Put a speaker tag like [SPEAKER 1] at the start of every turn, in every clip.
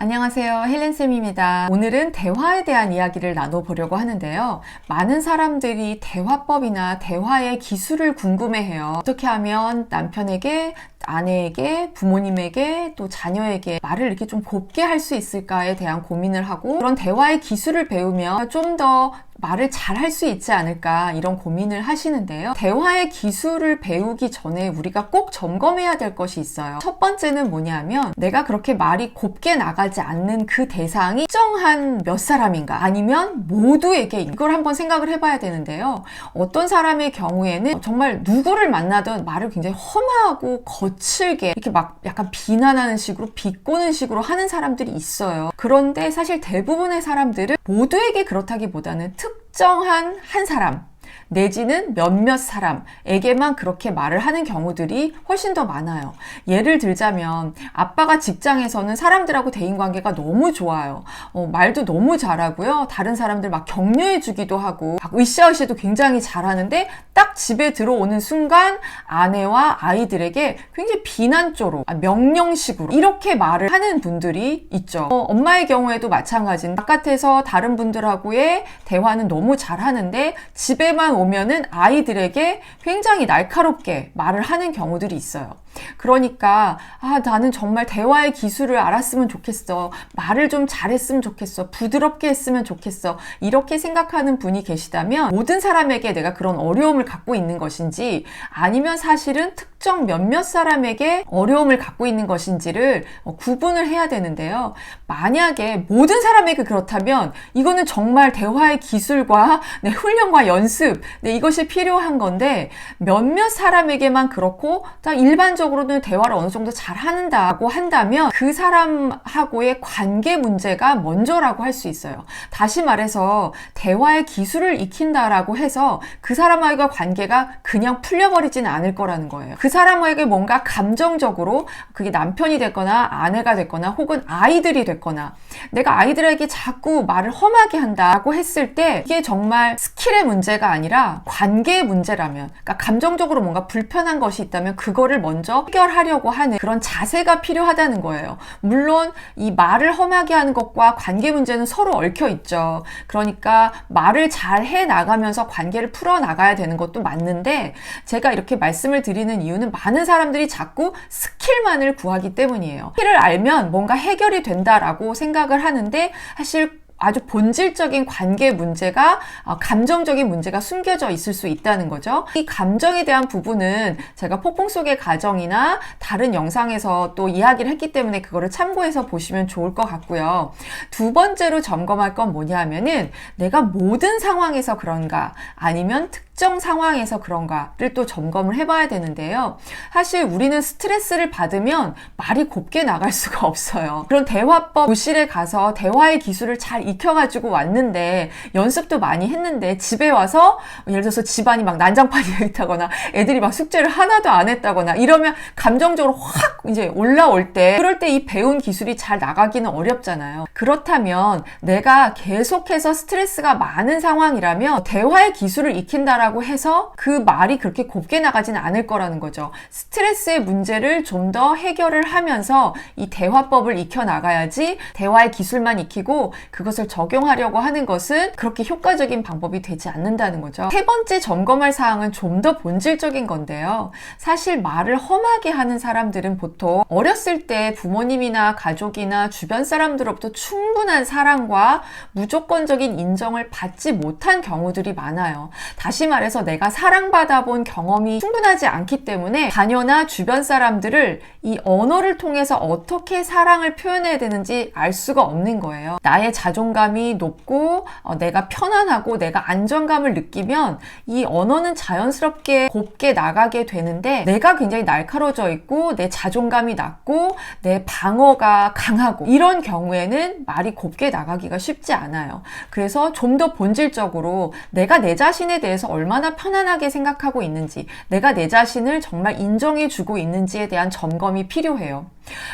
[SPEAKER 1] 안녕하세요. 헬렌쌤입니다. 오늘은 대화에 대한 이야기를 나눠보려고 하는데요. 많은 사람들이 대화법이나 대화의 기술을 궁금해해요. 어떻게 하면 남편에게, 아내에게, 부모님에게, 또 자녀에게 말을 이렇게 좀 곱게 할 수 있을까에 대한 고민을 하고, 그런 대화의 기술을 배우면 좀 더 말을 잘 할 수 있지 않을까, 이런 고민을 하시는데요. 대화의 기술을 배우기 전에 우리가 꼭 점검해야 될 것이 있어요. 첫 번째는 뭐냐면, 내가 그렇게 말이 곱게 나가지 않는 그 대상이 특정한 몇 사람인가, 아니면 모두에게, 이걸 한번 생각을 해봐야 되는데요. 어떤 사람의 경우에는 정말 누구를 만나든 말을 굉장히 험하고 거칠게 이렇게 막 약간 비난하는 식으로, 비꼬는 식으로 하는 사람들이 있어요. 그런데 사실 대부분의 사람들은 모두에게 그렇다기보다는 특정한 한 사람 내지는 몇몇 사람에게만 그렇게 말을 하는 경우들이 훨씬 더 많아요. 예를 들자면 아빠가 직장에서는 사람들하고 대인관계가 너무 좋아요. 말도 너무 잘하고요. 다른 사람들 막 격려해 주기도 하고 막 으쌰으쌰도 굉장히 잘하는데, 딱 집에 들어오는 순간 아내와 아이들에게 굉장히 비난조로, 명령식으로 이렇게 말을 하는 분들이 있죠. 엄마의 경우에도 마찬가지인, 바깥에서 다른 분들하고의 대화는 너무 잘하는데 집에만 오면은 아이들에게 굉장히 날카롭게 말을 하는 경우들이 있어요. 그러니까 나는 정말 대화의 기술을 알았으면 좋겠어, 말을 좀 잘했으면 좋겠어, 부드럽게 했으면 좋겠어, 이렇게 생각하는 분이 계시다면 모든 사람에게 내가 그런 어려움을 갖고 있는 것인지, 아니면 사실은 특정 몇몇 사람에게 어려움을 갖고 있는 것인지를 구분을 해야 되는데요. 만약에 모든 사람에게 그렇다면 이거는 정말 대화의 기술과 훈련과 연습, 이것이 필요한 건데, 몇몇 사람에게만 그렇고 일반적으로는 대화를 어느 정도 잘 한다고 한다면 그 사람하고의 관계 문제가 먼저라고 할 수 있어요. 다시 말해서 대화의 기술을 익힌다라고 해서 그 사람과의 관계가 그냥 풀려버리지는 않을 거라는 거예요. 그 사람에게 뭔가 감정적으로, 그게 남편이 됐거나 아내가 됐거나 혹은 아이들이 됐거나, 내가 아이들에게 자꾸 말을 험하게 한다고 했을 때 이게 정말 스킬의 문제가 아니라 관계의 문제라면, 그러니까 감정적으로 뭔가 불편한 것이 있다면 그거를 먼저 해결하려고 하는 그런 자세가 필요하다는 거예요. 물론 이 말을 험하게 하는 것과 관계 문제는 서로 얽혀 있죠. 그러니까 말을 잘 해 나가면서 관계를 풀어 나가야 되는 것도 맞는데, 제가 이렇게 말씀을 드리는 이유는 많은 사람들이 자꾸 스킬만을 구하기 때문이에요. 스킬을 알면 뭔가 해결이 된다라고 생각을 하는데, 사실 아주 본질적인 관계 문제가, 감정적인 문제가 숨겨져 있을 수 있다는 거죠. 이 감정에 대한 부분은 제가 폭풍 속의 가정이나 다른 영상에서 또 이야기를 했기 때문에 그거를 참고해서 보시면 좋을 것 같고요. 두 번째로 점검할 건 뭐냐 하면은, 내가 모든 상황에서 그런가, 아니면 특정 상황에서 그런가를 또 점검을 해봐야 되는데요. 사실 우리는 스트레스를 받으면 말이 곱게 나갈 수가 없어요. 그런 대화법 교실에 가서 대화의 기술을 잘 익혀가지고 왔는데, 연습도 많이 했는데 집에 와서 예를 들어서 집안이 막 난장판이 되어 있다거나 애들이 막 숙제를 하나도 안 했다거나 이러면 감정적으로 확 이제 올라올 때, 그럴 때 이 배운 기술이 잘 나가기는 어렵잖아요. 그렇다면 내가 계속해서 스트레스가 많은 상황이라면 대화의 기술을 익힌다라고 해서 그 말이 그렇게 곱게 나가지는 않을 거라는 거죠. 스트레스의 문제를 좀 더 해결을 하면서 이 대화법을 익혀 나가야지, 대화의 기술만 익히고 그것을 적용하려고 하는 것은 그렇게 효과적인 방법이 되지 않는다는 거죠. 세 번째 점검할 사항은 좀 더 본질적인 건데요. 사실 말을 험하게 하는 사람들은 보통 어렸을 때 부모님이나 가족이나 주변 사람들로부터 충분한 사랑과 무조건적인 인정을 받지 못한 경우들이 많아요. 다시 말해서 내가 사랑받아 본 경험이 충분하지 않기 때문에 자녀나 주변 사람들을 이 언어를 통해서 어떻게 사랑을 표현해야 되는지 알 수가 없는 거예요. 나의 자존감이 높고 내가 편안하고 내가 안정감을 느끼면 이 언어는 자연스럽게 곱게 나가게 되는데, 내가 굉장히 날카로워져 있고 내 자존감이 낮고 내 방어가 강하고 이런 경우에는 말이 곱게 나가기가 쉽지 않아요. 그래서 좀 더 본질적으로 내가 내 자신에 대해서 얼마나 편안하게 생각하고 있는지, 내가 내 자신을 정말 인정해 주고 있는지에 대한 점검이 필요해요.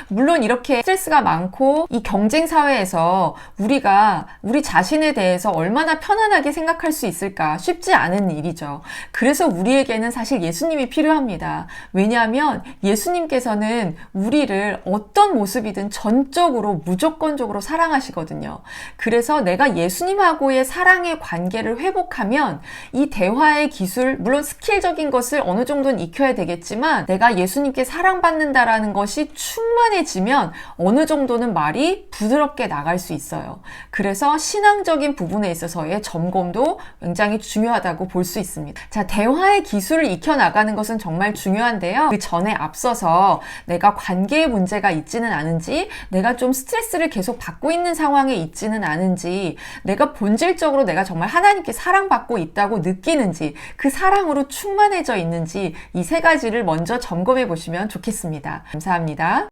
[SPEAKER 1] 물론 이렇게 스트레스가 많고 이 경쟁 사회에서 우리가 우리 자신에 대해서 얼마나 편안하게 생각할 수 있을까 쉽지 않은 일이죠. 그래서 우리에게는 사실 예수님이 필요합니다. 왜냐하면 예수님께서는 우리를 어떤 모습이든 전적으로 무조건적으로 사랑하시거든요. 그래서 내가 예수님하고의 사랑의 관계를 회복하면 이 대화의 기술, 물론 스킬적인 것을 어느 정도는 익혀야 되겠지만 내가 예수님께 사랑받는다라는 것이 충만해지면 어느 정도는 말이 부드럽게 나갈 수 있어요. 그래서 신앙적인 부분에 있어서의 점검도 굉장히 중요하다고 볼 수 있습니다. 자, 대화의 기술을 익혀나가는 것은 정말 중요한데요. 그 전에 앞서서 내가 관계에 문제가 있지는 않은지, 내가 좀 스트레스를 계속 받고 있는 상황에 있지는 않은지, 내가 본질적으로 내가 정말 하나님께 사랑받고 있다고 느끼는지, 그 사랑으로 충만해져 있는지 이 세 가지를 먼저 점검해 보시면 좋겠습니다. 감사합니다.